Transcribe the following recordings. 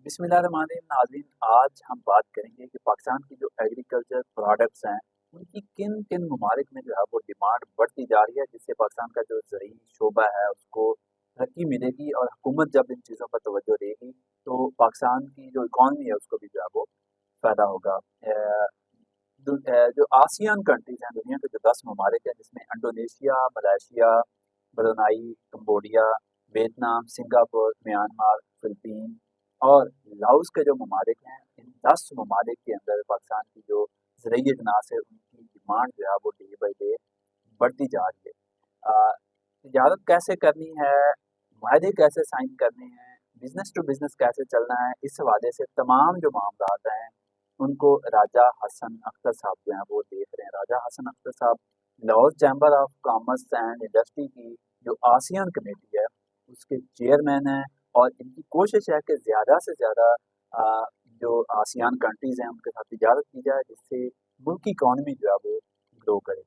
بسم اللہ الرحمن الرحیم ناظرین، آج ہم بات کریں گے کہ پاکستان کی جو ایگریکلچر پروڈکٹس ہیں ان کی کن کن ممالک میں جو ہے وہ ڈیمانڈ بڑھتی جا رہی ہے، جس سے پاکستان کا جو زرعی شعبہ ہے اس کو ترقی ملے گی، اور حکومت جب ان چیزوں پر توجہ دے گی تو پاکستان کی جو اکانومی ہے اس کو بھی جو ہے وہ فائدہ ہوگا۔ جو آسیان کنٹریز ہیں، دنیا کے جو 10 ممالک ہیں جس میں Indonesia, Malaysia, Brunei, Cambodia, Vietnam, Singapore, Myanmar, Philippines اور لاؤس کے جو ممالک ہیں، ان 10 ممالک کے اندر پاکستان کی جو زرعی اجناس ہے ان کی ڈیمانڈ جو ہے وہ ڈے بائی ڈے بڑھتی جا رہی ہے۔ تجارت کیسے کرنی ہے، معاہدے کیسے سائن کرنے ہیں، بزنس ٹو بزنس کیسے چلنا ہے، اس حوالے سے تمام جو معاملات ہیں ان کو راجہ حسن اختر صاحب جو ہیں وہ دیکھ رہے ہیں۔ راجہ حسن اختر صاحب Lahore chamber of commerce and industry کی جو آسیان کمیٹی ہے اس کے چیئرمین ہیں، اور ان کی کوشش ہے کہ زیادہ سے زیادہ جو آسیان کنٹریز ہیں ان کے ساتھ تجارت کی جائے، جس سے ملک کی اکانومی جو ہے وہ گرو کرے۔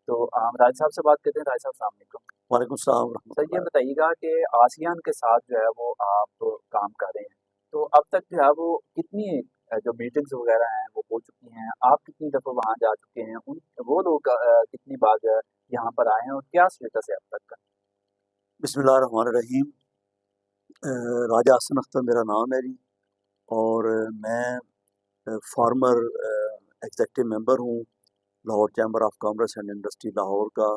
تو ہم راج صاحب سے بات کرتے ہیں۔ راج صاحب السلام علیکم۔ وعلیکم السلام ورحمۃ سر یہ بتائیے گا کہ آسیان کے ساتھ جو ہے وہ آپ کام کر رہے ہیں، تو اب تک جو ہے وہ کتنی جو میٹنگز وغیرہ ہیں وہ ہو چکی ہیں، آپ کتنی دفعہ وہاں جا چکے ہیں، وہ لوگ کتنی بار جو ہے یہاں پر آئے ہیں، اور کیا اسٹیٹس ہے اب تک کا؟ بسم اللہ الرحمن الرحیم۔ راجہ حسن اختر میرا نام ہے جی، اور میں فارمر ایگزیکٹو ممبر ہوں Lahore chamber of commerce and industry Lahore کا،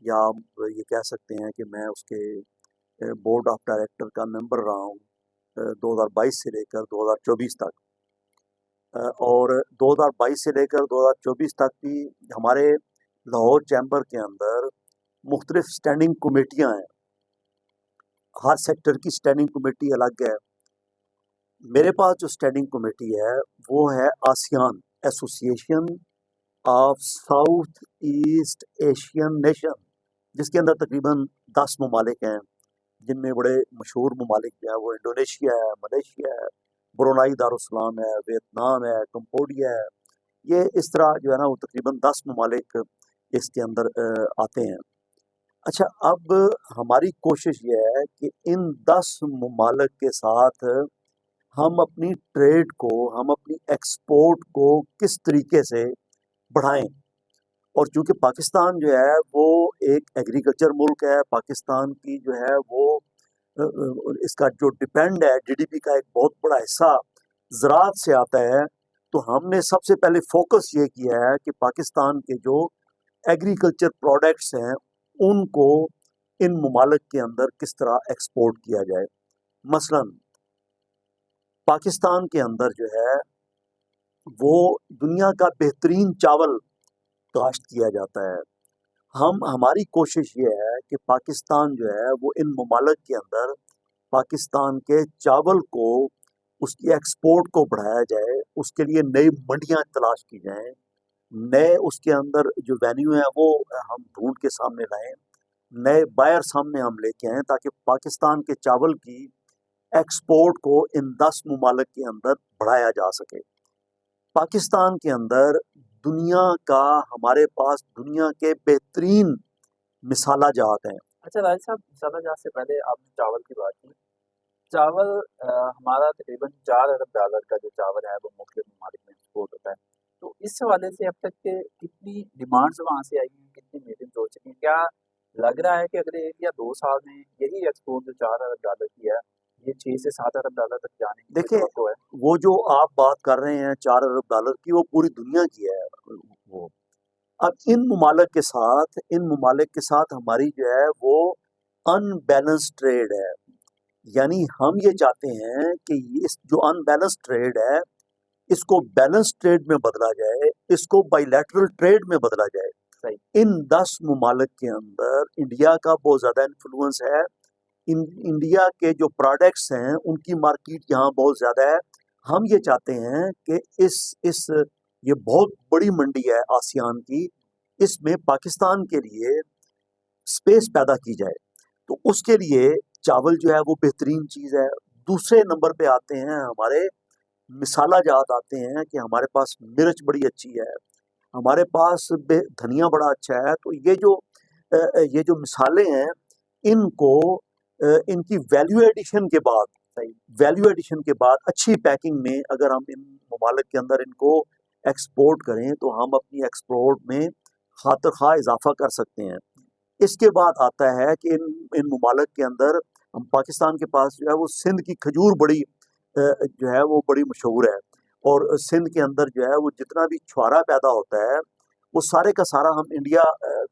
یا آپ یہ کہہ سکتے ہیں کہ میں اس کے بورڈ آف ڈائریکٹر کا ممبر رہا ہوں 2022 سے لے کر 2024 تک۔ اور 2022 سے لے کر 2024 تک بھی ہمارے لاہور چیمبر کے اندر مختلف سٹینڈنگ کمیٹیاں ہیں، ہر سیکٹر کی سٹینڈنگ کمیٹی الگ ہے۔ میرے پاس جو سٹینڈنگ کمیٹی ہے وہ ہے آسیان ایسوسی ایشن of south East Asian nation, جس کے اندر تقریباً 10 ممالک ہیں، جن میں بڑے مشہور ممالک جو ہیں وہ انڈونیشیا ہے، ملیشیا ہے، برونائی دارالسلام ہے، ویتنام ہے، کمبوڈیا ہے۔ یہ اس طرح جو ہے نا وہ تقریباً 10 ممالک اس کے اندر آتے ہیں۔ اچھا، اب ہماری کوشش یہ ہے کہ ان 10 ممالک کے ساتھ ہم اپنی ٹریڈ کو، ہم اپنی ایکسپورٹ کو کس طریقے سے بڑھائیں۔ اور چونکہ پاکستان جو ہے وہ ایک ایگریکلچر ملک ہے، پاکستان کی جو ہے وہ اس کا جو ڈیپینڈ ہے جی ڈی پی کا ایک بہت بڑا حصہ زراعت سے آتا ہے، تو ہم نے سب سے پہلے فوکس یہ کیا ہے کہ پاکستان کے جو ایگریکلچر پروڈکٹس ہیں ان کو ان ممالک کے اندر کس طرح ایکسپورٹ کیا جائے۔ مثلا پاکستان کے اندر جو ہے وہ دنیا کا بہترین چاول کاشت کیا جاتا ہے۔ ہماری کوشش یہ ہے کہ پاکستان جو ہے وہ ان ممالک کے اندر پاکستان کے چاول کو، اس کی ایکسپورٹ کو بڑھایا جائے، اس کے لیے نئی منڈیاں تلاش کی جائیں، نئے اس کے اندر جو وینیو ہیں وہ ہم ڈھونڈ کے سامنے لائیں، نئے بائر سامنے ہم لے کے آئیں، تاکہ پاکستان کے چاول کی ایکسپورٹ کو ان 10 ممالک کے اندر بڑھایا جا سکے۔ پاکستان کے اندر دنیا کا، ہمارے پاس دنیا کے بہترین مسالہ جات ہیں۔ اچھا راج صاحب، مسالہ جات سے پہلے آپ نے چاول کی بات کی۔ چاول ہمارا تقریباً $4 ارب کا جو چاول ہے وہ مختلف ممالک میں ایکسپورٹ ہوتا ہے، تو اس حوالے سے اب تک کے کتنی ڈیمانڈز وہاں سے آئی ہیں، کتنی میٹنگز ہو چکی ہیں؟ کیا لگ رہا ہے کہ اگلے 1 یا 2 سال میں یہی ایکسپورٹ جو $4 ارب کی ہے یہ $6 سے $7 ارب تک جانے کی دیکھیں، توقع ہے؟ وہ جو آپ بات کر رہے ہیں $4 ارب کی، وہ پوری دنیا کی ہے وہ۔ اب ان ممالک کے ساتھ ہماری جو ہے وہ ان بیلنس ٹریڈ ہے، یعنی ہم یہ چاہتے ہیں کہ اس جو ان بیلنس ٹریڈ ہے اس کو بیلنس ٹریڈ میں بدلا جائے، اس کو بائی لیٹرل ٹریڈ میں بدلا جائے۔ صحیح۔ ان 10 ممالک کے اندر انڈیا کا بہت زیادہ انفلوئنس ہے، انڈیا کے جو پروڈکٹس ہیں ان کی مارکیٹ یہاں بہت زیادہ ہے۔ ہم یہ چاہتے ہیں کہ اس یہ بہت بڑی منڈی ہے آسیان کی، اس میں پاکستان کے لیے سپیس پیدا کی جائے، تو اس کے لیے چاول جو ہے وہ بہترین چیز ہے۔ دوسرے نمبر پہ آتے ہیں ہمارے مسالہ جات آتے ہیں کہ ہمارے پاس مرچ بڑی اچھی ہے، ہمارے پاس دھنیا بڑا اچھا ہے۔ تو یہ جو مسالے ہیں ان کو ان کی ویلیو ایڈیشن کے بعد صحیح ویلیو ایڈیشن کے بعد اچھی پیکنگ میں اگر ہم ان ممالک کے اندر ان کو ایکسپورٹ کریں تو ہم اپنی ایکسپورٹ میں خاطر خواہ اضافہ کر سکتے ہیں۔ اس کے بعد آتا ہے کہ ان ممالک کے اندر ہم پاکستان کے پاس جو ہے وہ سندھ کی کھجور بڑی جو ہے وہ بڑی مشہور ہے، اور سندھ کے اندر جو ہے وہ جتنا بھی چھوارا پیدا ہوتا ہے وہ سارے کا سارا ہم انڈیا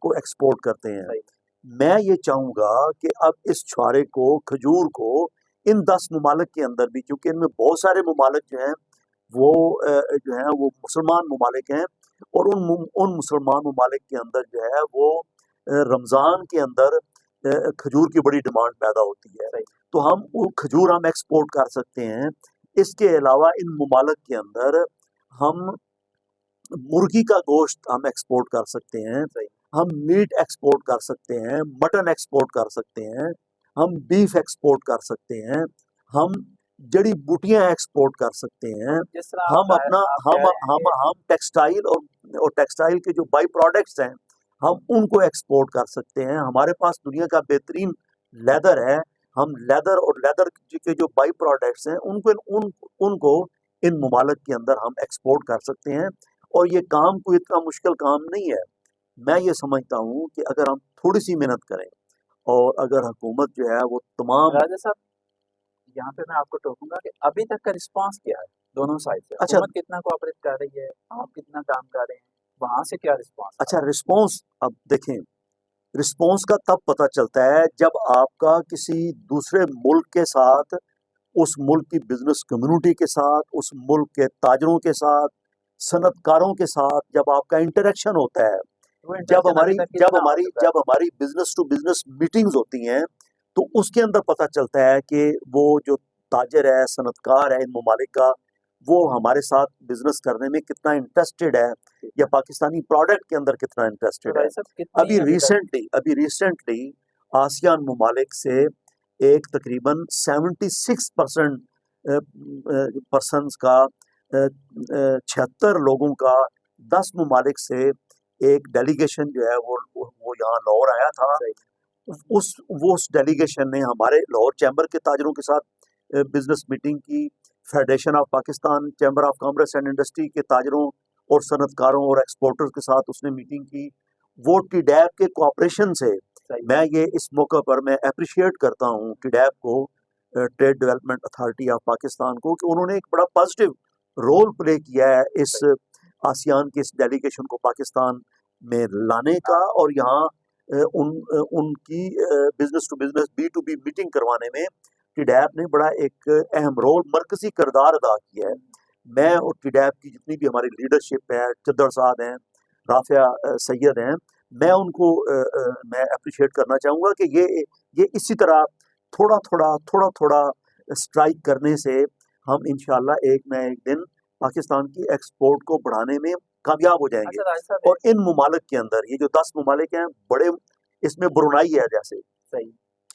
کو ایکسپورٹ کرتے ہیں۔ صحیح میں یہ چاہوں گا کہ اب اس چھوارے کو، کھجور کو، ان 10 ممالک کے اندر بھی، کیونکہ ان میں بہت سارے ممالک جو ہیں وہ جو ہیں وہ مسلمان ممالک ہیں، اور ان مسلمان ممالک کے اندر جو ہے وہ رمضان کے اندر کھجور کی بڑی ڈیمانڈ پیدا ہوتی ہے، صحیح تو ہم وہ کھجور ہم ایکسپورٹ کر سکتے ہیں۔ اس کے علاوہ ان ممالک کے اندر ہم مرغی کا گوشت ہم ایکسپورٹ کر سکتے ہیں، صحیح ہم میٹ ایکسپورٹ کر سکتے ہیں، مٹن ایکسپورٹ کر سکتے ہیں، ہم بیف ایکسپورٹ کر سکتے ہیں، ہم جڑی بوٹیاں ایکسپورٹ کر سکتے ہیں، جس طرح ہم آپ اپنا کہہ رہے ہیں کہ ہم ٹیکسٹائل اور ٹیکسٹائل کے جو بائی پروڈکٹس ہیں ہم ان کو ایکسپورٹ کر سکتے ہیں۔ ہمارے پاس دنیا کا بہترین لیدر ہے، ہم لیدر اور لیدر کے جو بائی پروڈکٹس ہیں ان کو ان ممالک کے اندر ہم ایکسپورٹ کر سکتے ہیں، اور یہ کام کوئی اتنا مشکل کام نہیں ہے۔ میں یہ سمجھتا ہوں کہ اگر ہم تھوڑی سی محنت کریں اور اگر حکومت جو ہے وہ تمام راجہ صاحب یہاں پہ میں آپ کو ٹوکوں گا کہ ابھی تک کا رسپانس کیا ہے دونوں سائڈ سے؟ اچھا حکومت کتنا کوآپریٹ کر رہی ہے، آپ کتنا کام کر رہے ہیں، وہاں سے کیا رسپانس آ اچھا رہا رسپانس، اب دیکھیں رسپانس کا تب پتہ چلتا ہے جب آپ کا کسی دوسرے ملک کے ساتھ، اس ملک کی بزنس کمیونٹی کے ساتھ، اس ملک کے تاجروں کے ساتھ، صنعت کاروں کے ساتھ جب آپ کا انٹریکشن ہوتا ہے، ہے؟ وہ انٹریکشن ابھی تک کتنا ہو چکا جب ہماری بزنس ٹو بزنس میٹنگز ہوتی ہیں تو اس کے اندر پتہ چلتا ہے کہ وہ جو تاجر ہے، صنعت کار ہے ان ممالک کا، وہ ہمارے ساتھ بزنس کرنے میں کتنا انٹرسٹڈ ہے، یا پاکستانی پروڈکٹ کے اندر کتنا تو انٹرسٹڈ ہے۔ راجہ صاحب کتنی ابھی ریسنٹلی آسیان ممالک سے ایک تقریباً 76% پرسنز کا 76 لوگوں کا 10 ممالک سے ایک ڈیلیگیشن جو ہے وہ یہاں لاہور آیا تھا۔ اس ڈیلیگیشن نے ہمارے لاہور چیمبر کے تاجروں کے ساتھ بزنس میٹنگ کی، federation of Pakistan chamber of commerce and industry کے تاجروں اور صنعت کاروں اور ایکسپورٹرز کے ساتھ اس نے میٹنگ کی۔ وہ ٹی ڈیب کے کوآپریشن سے میں یہ اس موقع پر میں اپریشیٹ کرتا ہوں ٹی ڈیب کو، Trade Development Authority of Pakistan کو، کہ انہوں نے ایک بڑا پازیٹیو رول پلے کیا ہے اس آسیان کی اس ڈیلیگیشن کو پاکستان میں لانے کا، اور یہاں ان کی business to business B2B meeting کروانے میں ٹی ڈیب نے بڑا ایک اہم رول، مرکزی کردار ادا کیا ہے۔ میں اور ٹی ڈیب کی جتنی بھی ہماری لیڈرشپ ہے، چدر صاحب ہیں، رافع سید ہیں، میں ان کو میں اپریشیٹ کرنا چاہوں گا کہ یہ اسی طرح تھوڑا تھوڑا اسٹرائک کرنے سے ہم انشاءاللہ ایک نہ ایک دن پاکستان کی ایکسپورٹ کو بڑھانے میں کامیاب ہو جائیں گے۔ اور ان ممالک کے اندر یہ جو 10 ممالک ہیں بڑے، اس میں برونائی ہے، جیسے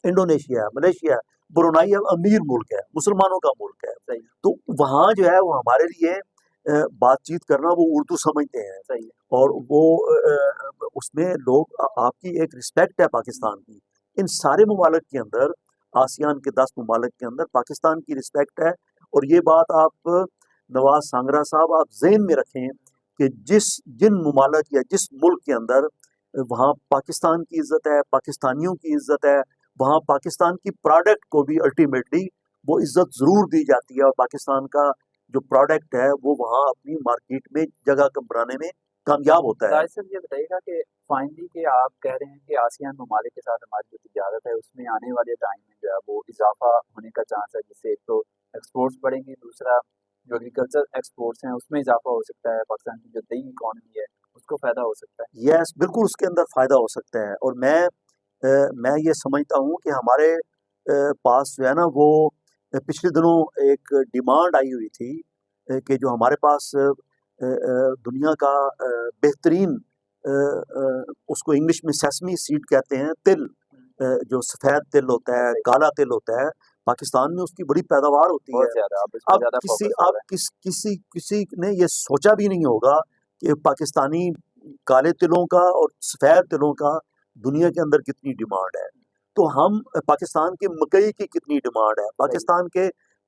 انڈونیشیا ہے، ملیشیا ہے۔ برونائی امیر ملک ہے، مسلمانوں کا ملک ہے، تو وہاں جو ہے وہ ہمارے لیے بات چیت کرنا، وہ اردو سمجھتے ہیں، اور وہ اس میں لوگ، آپ کی ایک رسپیکٹ ہے پاکستان کی۔ ان سارے ممالک کے اندر، آسیان کے 10 ممالک کے اندر پاکستان کی رسپیکٹ ہے، اور یہ بات آپ نواز سانگرا صاحب آپ ذہن میں رکھیں کہ جن ممالک یا جس ملک کے اندر وہاں پاکستان کی عزت ہے، پاکستانیوں کی عزت ہے، وہاں پاکستان کی پروڈکٹ کو بھی الٹیمیٹلی وہ عزت ضرور دی جاتی ہے، اور پاکستان کا جو پروڈکٹ ہے وہ وہاں اپنی مارکیٹ میں جگہ بنانے میں کامیاب ہوتا ہے۔ راجہ صاحب یہ بتائیے گا کہ فائنلی کہ آپ کہہ رہے ہیں کہ آسیان ممالک کے ساتھ ہماری جو تجارت ہے اس میں آنے والے ٹائم میں جو ہے وہ اضافہ ہونے کا چانس ہے، جس سے ایک تو ایکسپورٹس بڑھیں گے، دوسرا جو ایگریکلچر ایکسپورٹس ہیں اس میں اضافہ ہو سکتا ہے، پاکستان کی جو نئی اکانومی ہے اس کو فائدہ ہو سکتا ہے۔ یس، بالکل اس کے اندر فائدہ ہو سکتا ہے، اور میں یہ سمجھتا ہوں کہ ہمارے پاس جو ہے نا وہ پچھلے دنوں ایک ڈیمانڈ آئی ہوئی تھی کہ جو ہمارے پاس دنیا کا بہترین، اس کو انگلش میں سیسمی سیڈ کہتے ہیں، تل، جو سفید تل ہوتا ہے، کالا تل ہوتا ہے، پاکستان میں اس کی بڑی پیداوار ہوتی ہے۔ اب کسی نے یہ سوچا بھی نہیں ہوگا کہ پاکستانی کالے تلوں کا اور سفید تلوں کا دنیا کے اندر کتنی ڈیمانڈ ہے، تو ہم پاکستان کے مکئی کی کتنی ڈیمانڈ ہے، پاکستان کے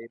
1